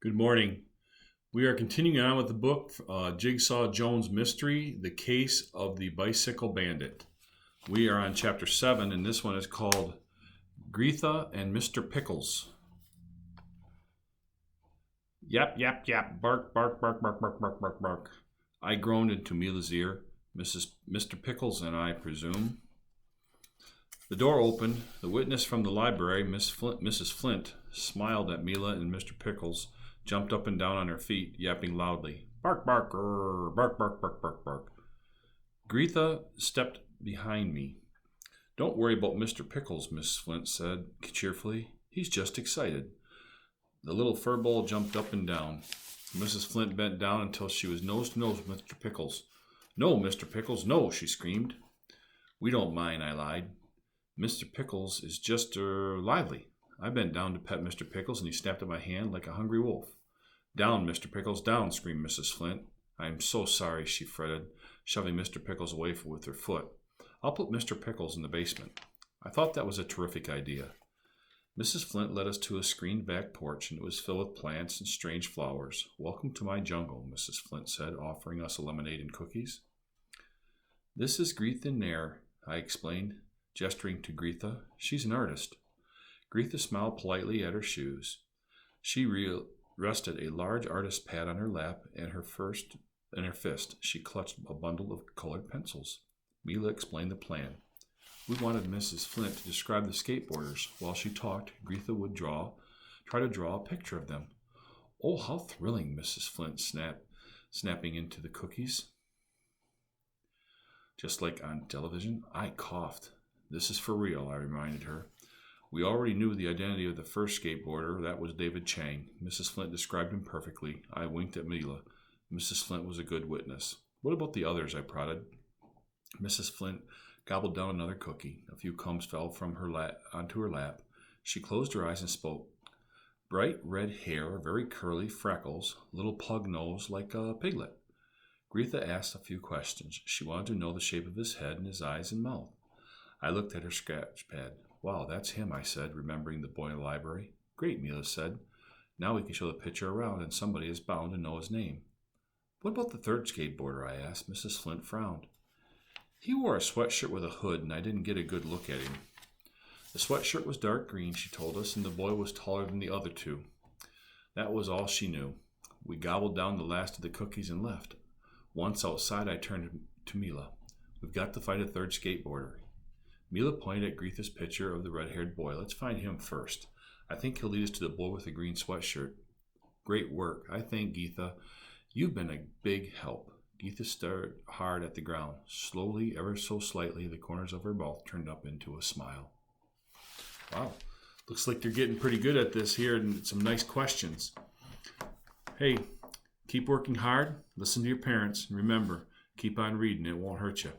Good morning. We are continuing on with the book, Jigsaw Jones Mystery, The Case of the Bicycle Bandit. We are on chapter 7, and this one is called Greetha and Mr. Pickles. Yap, yap, yap, bark, bark, bark, bark, bark, bark, bark, bark. I groaned into Mila's ear. Mr. Pickles and I presume. The door opened. The witness from the library, Mrs. Flint, smiled at Mila, and Mr. Pickles jumped up and down on her feet, yapping loudly. Bark, bark, grrr, bark, bark, bark, bark, bark. Greetha stepped behind me. Don't worry about Mr. Pickles, Miss Flint said cheerfully. He's just excited. The little furball jumped up and down. Mrs. Flint bent down until she was nose to nose with Mr. Pickles. No, Mr. Pickles, no, she screamed. We don't mind, I lied. Mr. Pickles is just lively. I bent down to pet Mr. Pickles, and he snapped at my hand like a hungry wolf. Down, Mr. Pickles, down, screamed Mrs. Flint. I am so sorry, she fretted, shoving Mr. Pickles away with her foot. I'll put Mr. Pickles in the basement. I thought that was a terrific idea. Mrs. Flint led us to a screened back porch, and it was filled with plants and strange flowers. Welcome to my jungle, Mrs. Flint said, offering us a lemonade and cookies. This is Greetha Nair, I explained, gesturing to Greetha. She's an artist. Greetha smiled politely at her shoes. She rested a large artist's pad on her lap, and in her fist she clutched a bundle of colored pencils. Mila explained the plan. We wanted Mrs. Flint to describe the skateboarders. While she talked, Greetha would try to draw a picture of them. Oh, how thrilling, Mrs. Flint snapping into the cookies. Just like on television, I coughed. This is for real, I reminded her. We already knew the identity of the first skateboarder. That was David Chang. Mrs. Flint described him perfectly. I winked at Mila. Mrs. Flint was a good witness. What about the others? I prodded. Mrs. Flint gobbled down another cookie. A few crumbs fell from her onto her lap. She closed her eyes and spoke. Bright red hair, very curly, freckles, little pug nose like a piglet. Greetha asked a few questions. She wanted to know the shape of his head and his eyes and mouth. I looked at her sketch pad. Wow, that's him, I said, remembering the boy in the library. Great, Mila said. Now we can show the picture around, and somebody is bound to know his name. What about the third skateboarder? I asked. Mrs. Flint frowned. He wore a sweatshirt with a hood, and I didn't get a good look at him. The sweatshirt was dark green, she told us, and the boy was taller than the other two. That was all she knew. We gobbled down the last of the cookies and left. Once outside, I turned to Mila. We've got to find a third skateboarder. Mila pointed at Greetha's picture of the red-haired boy. Let's find him first. I think he'll lead us to the boy with the green sweatshirt. Great work. I thank Greetha. You've been a big help. Greetha stared hard at the ground. Slowly, ever so slightly, the corners of her mouth turned up into a smile. Wow. Looks like you're getting pretty good at this here, and some nice questions. Hey, keep working hard. Listen to your parents. And remember, keep on reading. It won't hurt you.